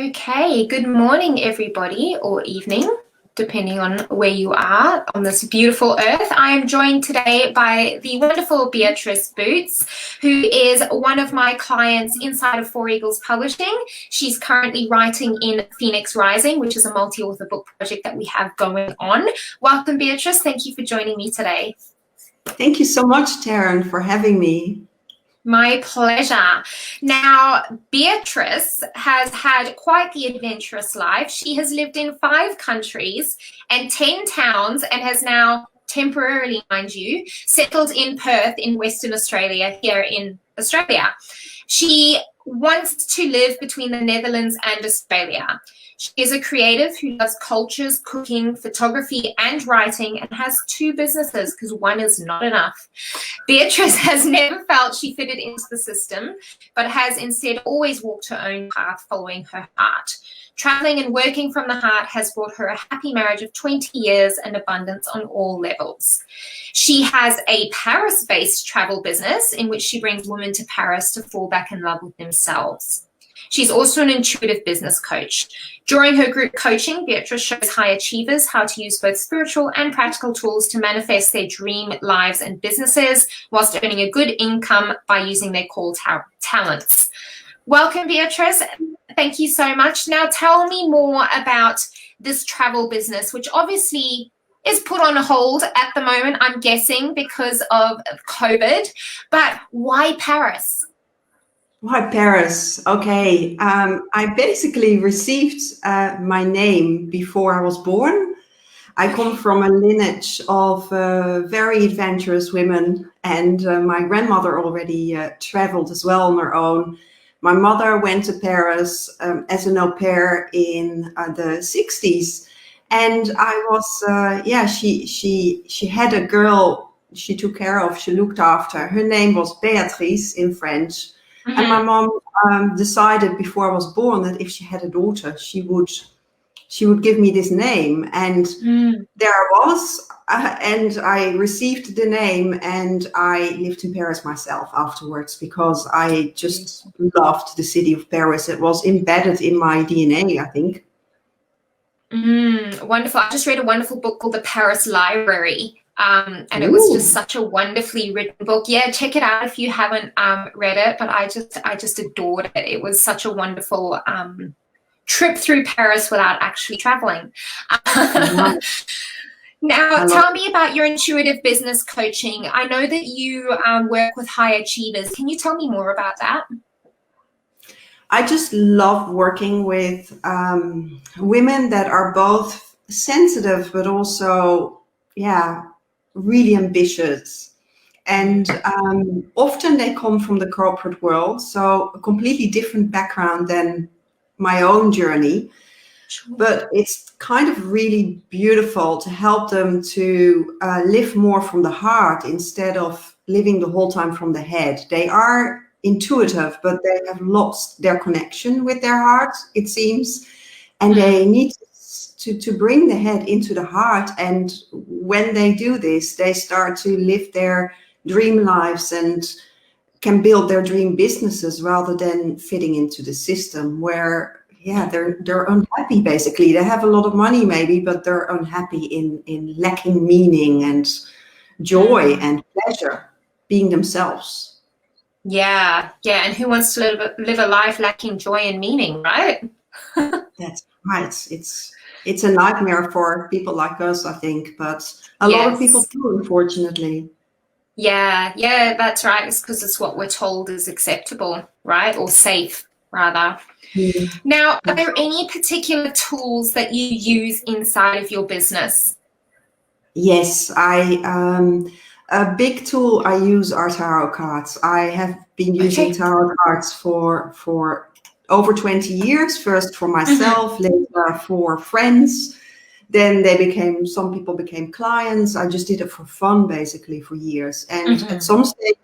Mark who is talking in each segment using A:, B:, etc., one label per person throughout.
A: Okay, good morning, everybody, or evening, depending on where you are on this beautiful earth. I am joined today by the wonderful Beatrice Boots, who is one of my clients inside of Four Eagles Publishing. She's currently writing in Phoenix Rising, which is a multi-author book project that we have going on. Welcome, Beatrice. Thank you for joining me today.
B: Thank you so much, Taryn, for having me.
A: My pleasure. Now, Beatrice has had quite the adventurous life. She has lived in 5 countries and 10 towns and has now temporarily, mind you, settled in Perth in Western Australia, here in Australia. She wants to live between the Netherlands and Australia. She is a creative who does cultures, cooking, photography, and writing, and has 2 businesses because one is not enough. Beatrice has never felt she fitted into the system, but has instead always walked her own path following her heart. Traveling and working from the heart has brought her a happy marriage of 20 years and abundance on all levels. She has a Paris-based travel business in which she brings women to Paris to fall back in love with themselves. She's also an intuitive business coach. During her group coaching, Beatrice shows high achievers how to use both spiritual and practical tools to manifest their dream lives and businesses whilst earning a good income by using their core talents. Welcome, Beatrice. Thank you so much. Now tell me more about this travel business, which obviously is put on hold at the moment, I'm guessing, because of COVID. But why Paris?
B: Why Paris? Okay, I basically received my name before I was born. I come from a lineage of very adventurous women, and my grandmother already traveled as well on her own. My mother went to Paris as an au pair in the 60s, and I was, she had a girl she took care of, she looked after. Her name was Beatrice in French. Mm-hmm. And my mom decided before I was born that if she had a daughter, she would give me this name. And there I was, and I received the name, and I lived in Paris myself afterwards because I just loved the city of Paris. It was embedded in my DNA, I think.
A: Wonderful. I just read a wonderful book called The Paris Library. And it was just such a wonderfully written book. Yeah, check it out if you haven't read it. But I just adored it. It was such a wonderful trip through Paris without actually traveling. Now, tell me about your intuitive business coaching. I know that you work with high achievers. Can you tell me more about that?
B: I just love working with women that are both sensitive, but also, really ambitious. And often they come from the corporate world, so a completely different background than my own journey. Sure. But it's kind of really beautiful to help them to live more from the heart instead of living the whole time from the head. They are intuitive, but they have lost their connection with their heart, it seems, and they need to bring the head into the heart. And when they do this, they start to live their dream lives and can build their dream businesses rather than fitting into the system where, they're unhappy, basically. They have a lot of money maybe, but they're unhappy in lacking meaning and joy and pleasure, being themselves.
A: Yeah. And who wants to live a life lacking joy and meaning, right?
B: That's right. It's a nightmare for people like us, I think, but a lot of people do, unfortunately.
A: Yeah, that's right. It's because it's what we're told is acceptable, right? Or safe, rather. Now, are there any particular tools that you use inside of your business?
B: Yes, a big tool I use are tarot cards. I have been using tarot cards for over 20 years, first for myself, later for friends. Then some people became clients. I just did it for fun, basically, for years. And at some stage,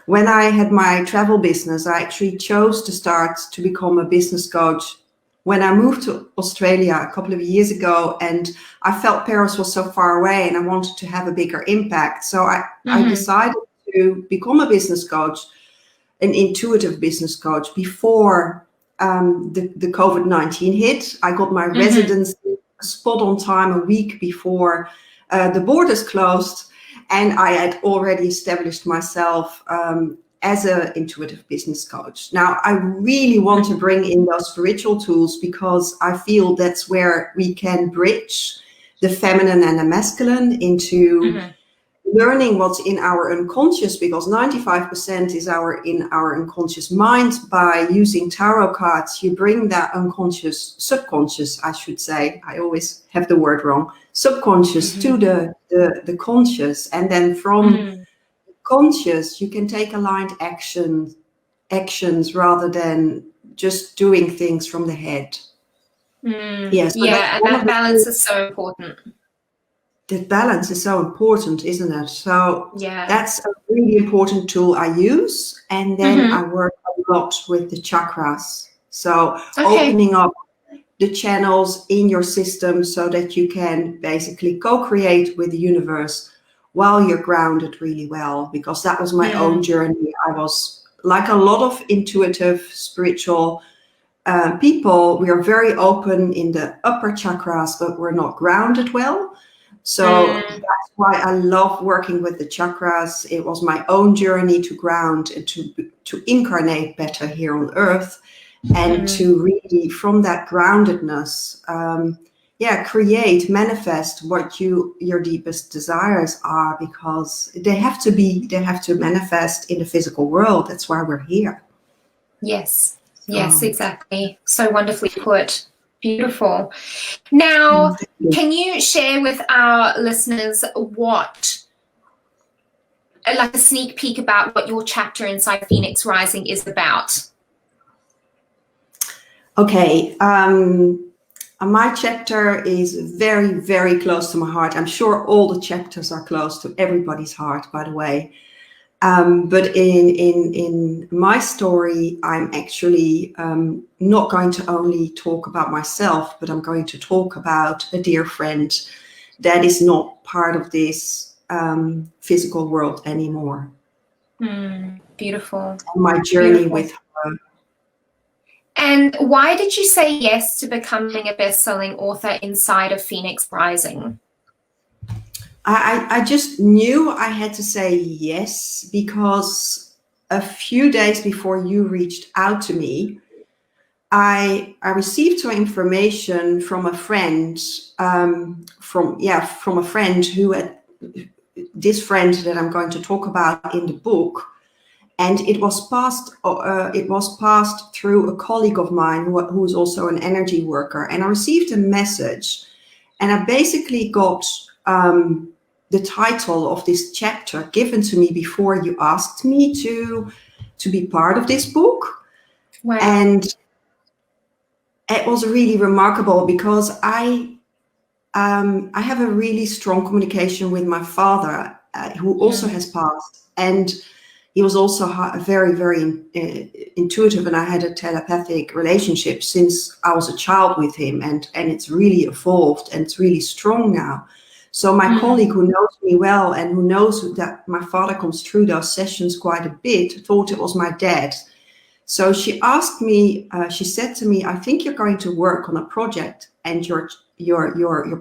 B: when I had my travel business, I actually chose to start to become a business coach when I moved to Australia a couple of years ago, and I felt Paris was so far away and I wanted to have a bigger impact. So I decided to become a business coach, an intuitive business coach, before the COVID-19 hit. I got my residency spot on time a week before the borders closed, and I had already established myself as an intuitive business coach. Now, I really want to bring in those spiritual tools because I feel that's where we can bridge the feminine and the masculine into learning what's in our unconscious, because 95% is in our unconscious mind. By using tarot cards, you bring that subconscious, I should say, I always have the word wrong, subconscious to the conscious, and then from conscious you can take aligned actions rather than just doing things from the head.
A: Yes, yeah, and that balance is so important.
B: That balance is so important, isn't it? So
A: yeah,
B: that's a really important tool I use. And then I work a lot with the chakras. So opening up the channels in your system so that you can basically co-create with the universe while you're grounded really well, because that was my own journey. I was like a lot of intuitive, spiritual people. We are very open in the upper chakras, but we're not grounded well. So that's why I love working with the chakras. It was my own journey to ground and to incarnate better here on earth, and to really, from that groundedness, create, manifest what your deepest desires are, because they have to manifest in the physical world. That's why we're here.
A: Yes, yes, exactly. So wonderfully put. Beautiful. Now, can you share with our listeners like a sneak peek about what your chapter inside Phoenix Rising is about?
B: Okay. My chapter is very, very close to my heart. I'm sure all the chapters are close to everybody's heart, by the way. But in my story, I'm actually not going to only talk about myself, but I'm going to talk about a dear friend that is not part of this physical world anymore.
A: Beautiful.
B: My journey with her.
A: And why did you say yes to becoming a best-selling author inside of Phoenix Rising?
B: I just knew I had to say yes, because a few days before you reached out to me, I received some information from a friend, from a friend who had this friend that I'm going to talk about in the book, and it was passed through a colleague of mine who is also an energy worker, and I received a message, and I basically got the title of this chapter given to me before you asked me to be part of this book.
A: Wow.
B: And it was really remarkable, because I have a really strong communication with my father, who also has passed, and he was also very, very intuitive, and I had a telepathic relationship since I was a child with him, and it's really evolved, and it's really strong now. So my colleague, who knows me well and who knows that my father comes through those sessions quite a bit, thought it was my dad. So she asked me, she said to me, I think you're going to work on a project, and your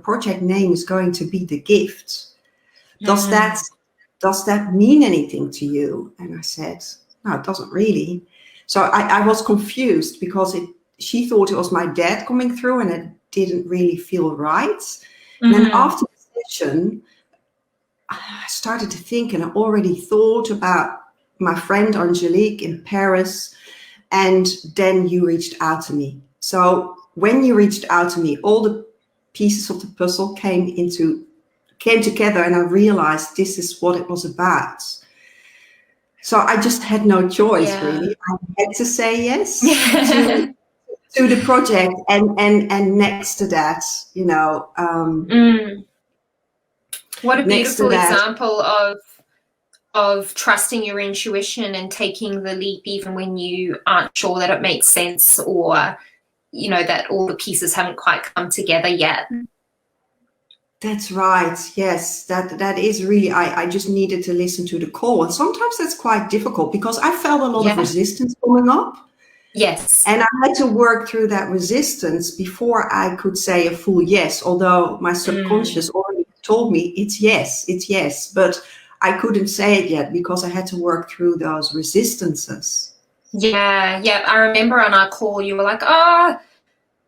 B: project name is going to be The Gift. Does that mean anything to you? And I said, no, it doesn't really. So I was confused, because she thought it was my dad coming through, and it didn't really feel right. And then after the session, I started to think, and I already thought about my friend Angelique in Paris. And then you reached out to me. So when you reached out to me, all the pieces of the puzzle came together, and I realized this is what it was about. So I just had no choice, really. I had to say yes to the project, and next to that,
A: what a beautiful example of trusting your intuition and taking the leap even when you aren't sure that it makes sense, or that all the pieces haven't quite come together yet.
B: That's right. Yes, that is really, I just needed to listen to the call. And sometimes that's quite difficult, because I felt a lot of resistance coming up.
A: Yes.
B: And I had to work through that resistance before I could say a full yes, although my subconscious already told me it's yes. But I couldn't say it yet because I had to work through those resistances.
A: Yeah, yeah. I remember on our call, you were like, oh,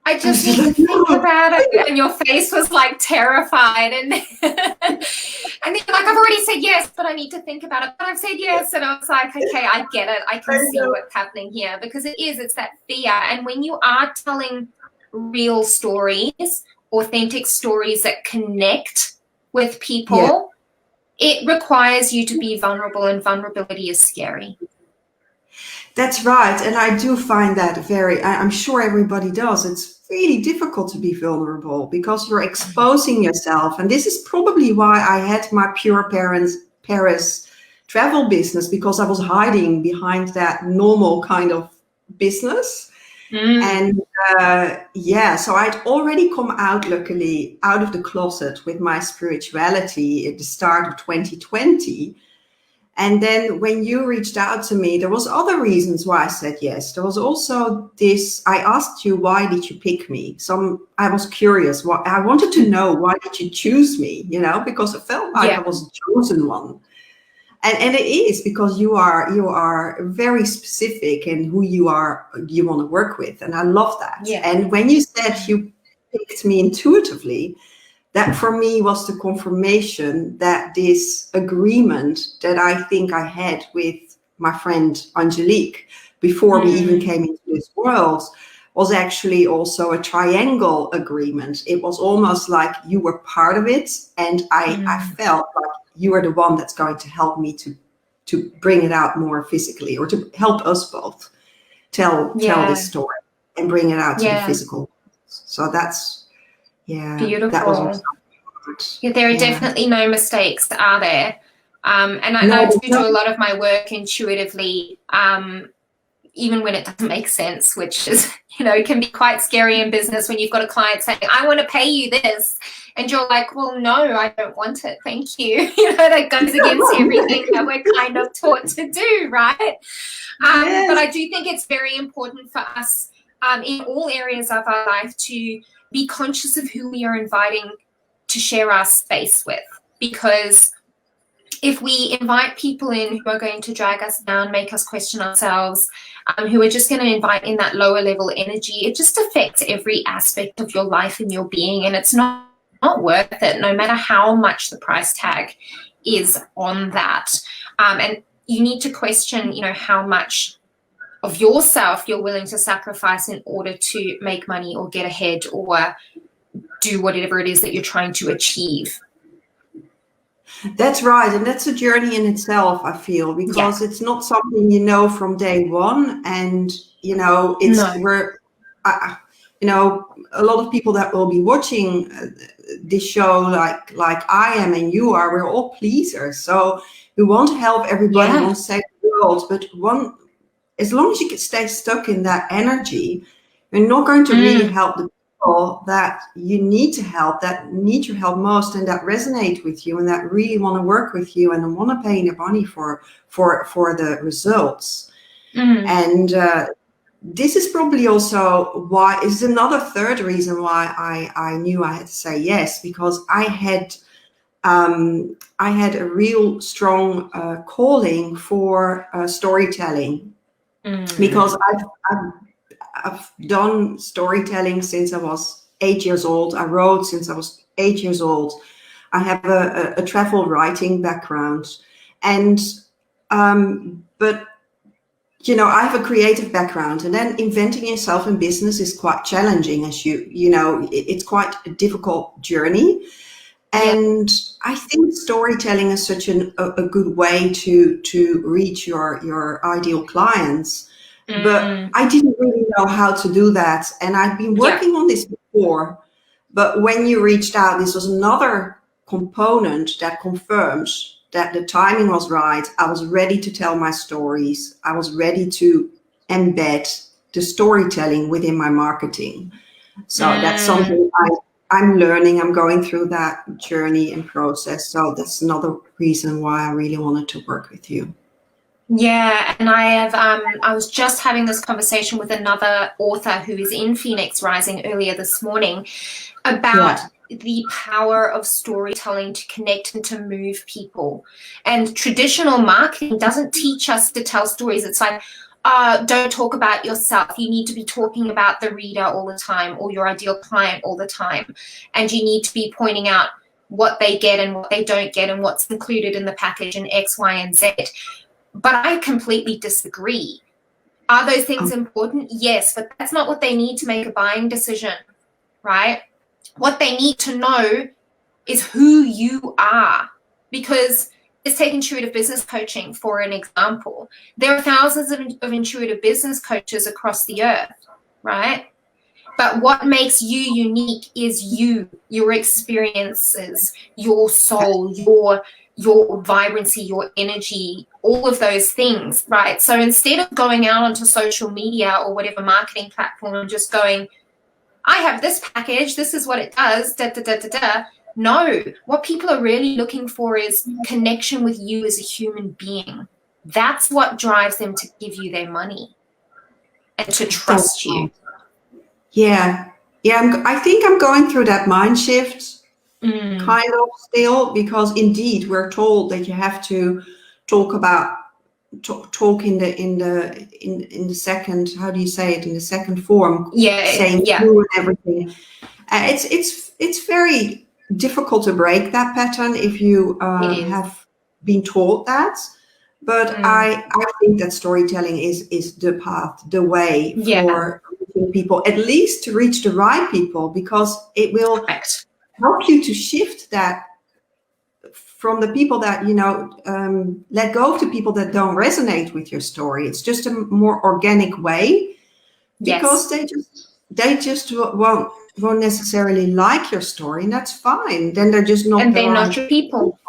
A: I
B: I was
A: just
B: just
A: need to
B: like,
A: think
B: no.
A: about it. And your face was like terrified. And and then you're like, I've already said yes, but I need to think about it. But I've said yes. And I was like, okay, I get it. I can see what's happening here, because it's that fear. And when you are telling real stories, authentic stories that connect with people, it requires you to be vulnerable, and vulnerability is scary.
B: That's right. And I do find that I'm sure everybody does. It's really difficult to be vulnerable because you're exposing yourself. And this is probably why I had my Pure Paris travel business, because I was hiding behind that normal kind of business. And so I'd already come out, luckily, out of the closet with my spirituality at the start of 2020. And then when you reached out to me, there was other reasons why I said yes. There was also this, I asked you, why did you pick me? I was curious. I wanted to know, why did you choose me? Because it felt like I was the chosen one. And it is because you are very specific in who you want to work with. And I love that.
A: Yeah.
B: And when you said you picked me intuitively, that for me was the confirmation that this agreement that I think I had with my friend Angelique before we even came into this world was actually also a triangle agreement. It was almost like you were part of it, and I felt like you are the one that's going to help me to bring it out more physically, or to help us both tell this story and bring it out to the physical. So that's
A: beautiful.
B: That was awesome.
A: There are definitely no mistakes, are there? And I do a lot of my work intuitively, even when it doesn't make sense, which is, can be quite scary in business when you've got a client saying, I want to pay you this. And you're like, well, no, I don't want it. Thank you. That goes against everything that we're kind of taught to do, right? But I do think it's very important for us in all areas of our life to be conscious of who we are inviting to share our space with. Because if we invite people in who are going to drag us down, make us question ourselves, who are just going to invite in that lower level energy, it just affects every aspect of your life and your being. And it's not worth it, no matter how much the price tag is on that. And you need to question, how much of yourself you're willing to sacrifice in order to make money or get ahead or do whatever it is that you're trying to achieve.
B: That's right. And that's a journey in itself, I feel, because it's not something from day one. And, a lot of people that will be watching this show, like I am and you are, we're all pleasers. So we want to help everybody, want to save the world. But as long as you can stay stuck in that energy, you're not going to really help the people that you need to help, that need your help most, and that resonate with you, and that really want to work with you and want to pay their money for the results. And this is probably also why, is another third reason why I knew I had to say yes, because I had a real strong calling for storytelling, because I've done storytelling since I was 8 years old. I wrote since I was 8 years old. I have a travel writing background, and but I have a creative background, and then inventing yourself in business is quite challenging, as it's quite a difficult journey. And I think storytelling is such a good way to reach your ideal clients. But I didn't really know how to do that. And I've been working on this before. But when you reached out, this was another component that confirmed that the timing was right. I was ready to tell my stories. I was ready to embed the storytelling within my marketing. So that's something I'm learning. I'm going through that journey and process. So that's another reason why I really wanted to work with you.
A: Yeah, and I was just having this conversation with another author who is in Phoenix Rising earlier this morning about
B: Yeah.
A: the power of storytelling to connect and to move people. And traditional marketing doesn't teach us to tell stories. It's like, don't talk about yourself. You need to be talking about the reader all the time, or your ideal client all the time. And you need to be pointing out what they get and what they don't get and what's included in the package and X, Y, and Z. But I completely disagree. Are those things important? Yes, but that's not what they need to make a buying decision, right? What they need to know is who you are. Because let's take intuitive business coaching for an example. There are thousands of intuitive business coaches across the earth, right? But what makes you unique is you, your experiences, your soul, your vibrancy, your energy, all of those things, right? So instead of going out onto social media or whatever marketing platform and just going, I have this package, this is what it does, da, da, da, da, da. No, what people are really looking for is connection with you as a human being. That's what drives them to give you their money and to trust you.
B: Yeah. I think I'm going through that mind shift kind of still, because indeed we're told that you have to talk about talk in the second, how do you say it, in the second form, saying you and everything. It's very difficult to break that pattern if you have been taught that. But I think that storytelling is the path, the way for people, at least to reach the right people, because it will help you to shift that from the people that, let go of the people that don't resonate with your story. It's just a more organic way, because they just won't necessarily like your story, and that's fine. Then they're just not
A: and they're not your people.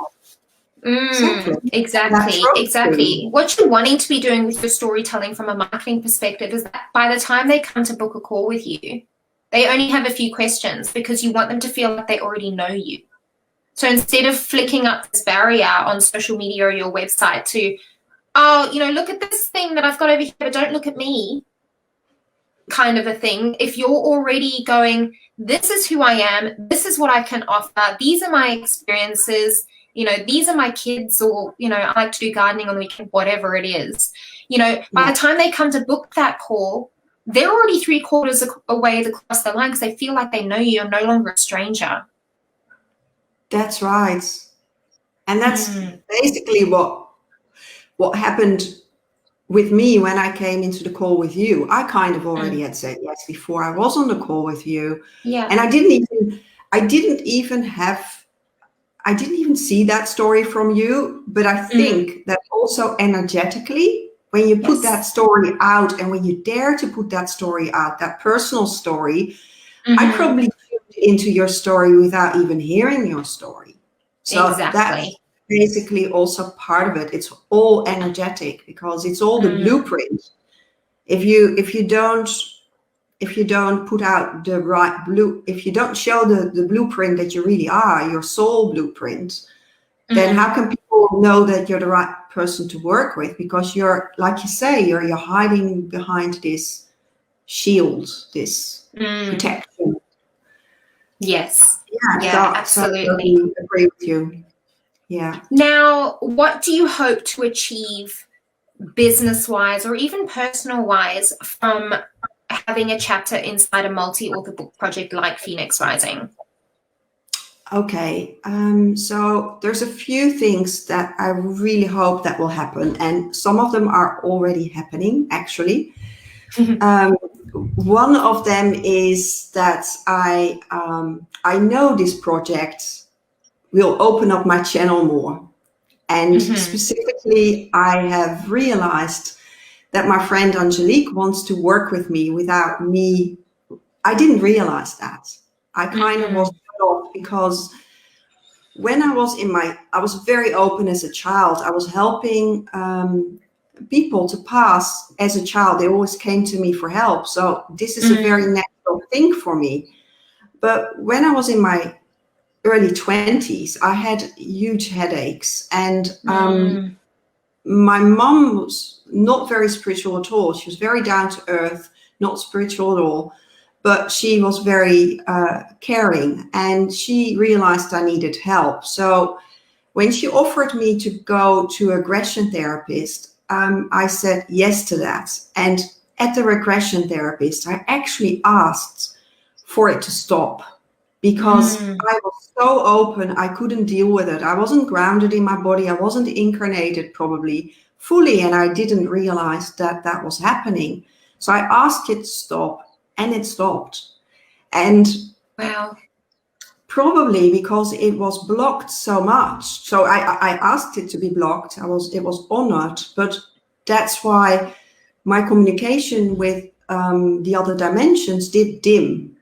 A: Exactly. What you're wanting to be doing with your storytelling from a marketing perspective is that by the time they come to book a call with you, they only have a few questions, because you want them to feel like they already know you. So instead of flicking up this barrier on social media or your website to, look at this thing that I've got over here, but don't look at me, kind of a thing. If you're already going, this is who I am, this is what I can offer, these are my experiences, these are my kids, or, I like to do gardening on the weekend, whatever it is, by the time they come to book that call, they're already 3/4 away across the line, because they feel like they know you. You're no longer a stranger.
B: That's right. And that's basically what happened with me when I came into the call with you. I kind of already had said yes before I was on the call with you.
A: Yeah.
B: And I didn't even see that story from you. But I think that also energetically, when you put that story out, and when you dare to put that story out, that personal story, I probably tuned into your story without even hearing your story. So that's basically also part of it. It's all energetic, because it's all the blueprint. If you don't put out the right if you don't show the blueprint that you really are, your soul blueprint, then how can people know that you're the right person to work with? Because you're, like you say, you're hiding behind this shield, this protection.
A: Yes.
B: So
A: absolutely.
B: I agree with you. Yeah.
A: Now, what do you hope to achieve business-wise or even personal-wise from having a chapter inside a multi-author book project like Phoenix Rising?
B: Okay, so there's a few things that I really hope that will happen, and some of them are already happening, actually. One of them is that I know this project will open up my channel more. And specifically, I have realized that my friend Angelique wants to work with me without me. I didn't realize that. I kind of was put off, because when I was very open as a child. I was helping people to pass as a child. They always came to me for help. So this is a very natural thing for me. But when I was in my early 20s, I had huge headaches, and my mum was not very spiritual at all. She was very down to earth, not spiritual at all, but she was very caring, and she realized I needed help. So when she offered me to go to a regression therapist, I said yes to that. And at the regression therapist, I actually asked for it to stop, because I was so open, I couldn't deal with it. I wasn't grounded in my body. I wasn't incarnated probably fully, and I didn't realize that that was happening. So I asked it to stop, and it stopped. And
A: Wow.
B: probably because it was blocked so much. So I asked it to be blocked. It was honored, but that's why my communication with the other dimensions did dim.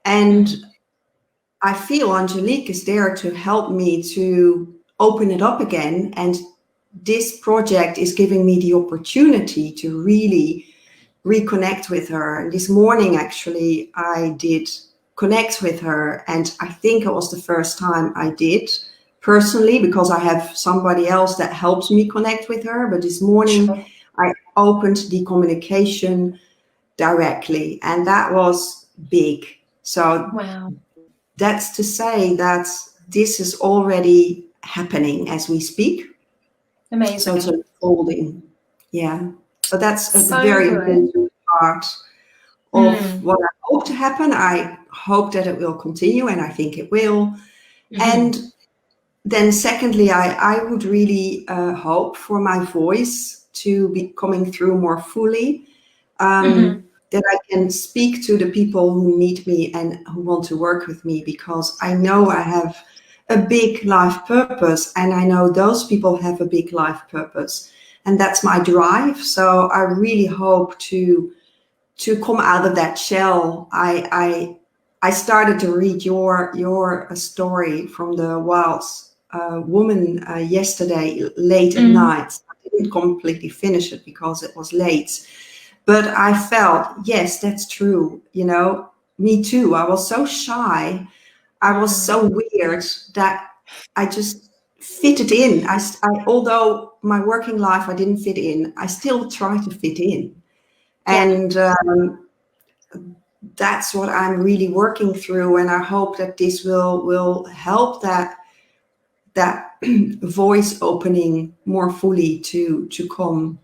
B: And I feel Angelique is there to help me to open it up again. And this project is giving me the opportunity to really reconnect with her. And this morning, actually, I did connect with her. And I think it was the first time I did personally, because I have somebody else that helps me connect with her. But this morning,
A: Sure.
B: I opened the communication directly, and that was big. So
A: Wow.
B: that's to say that this is already happening as we speak.
A: Amazing.
B: So it's unfolding. Yeah. So that's a
A: So
B: very
A: good.
B: important part of what I hope to happen. I hope that it will continue, and I think it will. And then secondly, I would really hope for my voice to be coming through more fully, that I can speak to the people who need me and who want to work with me, because I know I have a big life purpose, and I know those people have a big life purpose, and that's my drive. So I really hope to come out of that shell. I started to read your story from the Wilds woman yesterday late at night. I didn't completely finish it because it was late, but I felt, yes, that's true. You know, me too. I was so shy. I was so weird that I just fitted in. I although my working life I didn't fit in, I still try to fit in. And that's what I'm really working through. And I hope that this will help that voice opening more fully to come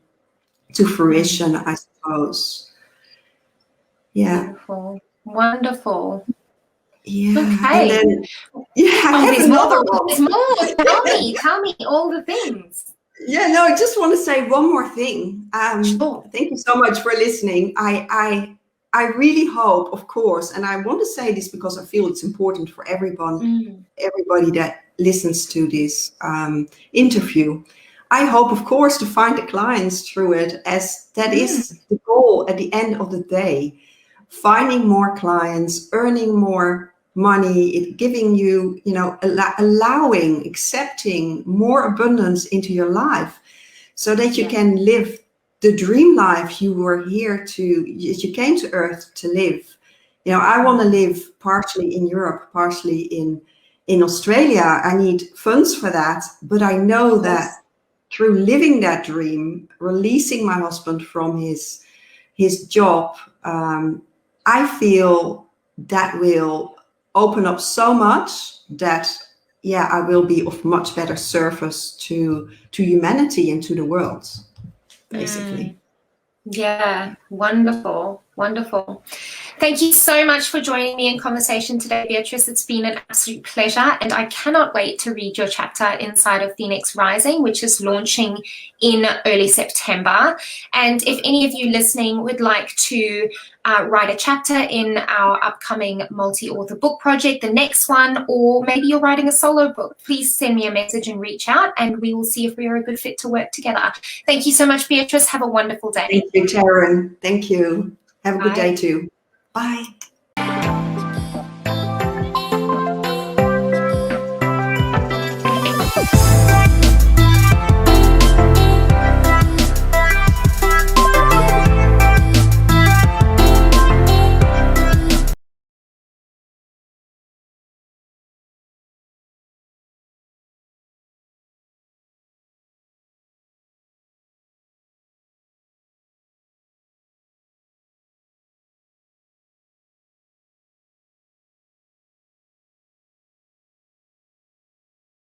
B: to fruition, I suppose. Yeah.
A: Beautiful. Wonderful.
B: Yeah.
A: Okay.
B: And then, I have
A: there's
B: another
A: more.
B: one.
A: There's more. Tell me all the things.
B: Yeah, no, I just want to say one more thing.
A: Sure.
B: Thank you so much for listening. I really hope, of course, and I want to say this because I feel it's important for everybody that listens to this interview. I hope, of course, to find the clients through it, as that is the goal at the end of the day. Finding more clients, earning more money, it giving you, allowing, accepting more abundance into your life, so that you can live the dream life you came to Earth to live. I want to live partially in Europe, partially in Australia. I need funds for that, but I know that through living that dream, releasing my husband from his job, I feel that will open up so much that I will be of much better service to humanity and to the world, basically.
A: Yeah, wonderful. Thank you so much for joining me in conversation today, Beatrice. It's been an absolute pleasure, and I cannot wait to read your chapter inside of Phoenix Rising, which is launching in early September. And if any of you listening would like to write a chapter in our upcoming multi-author book project, the next one, or maybe you're writing a solo book, please send me a message and reach out, and we will see if we are a good fit to work together. Thank you so much, Beatrice. Have a wonderful day.
B: Thank you, Taryn. Thank you. Have a good day too. Bye.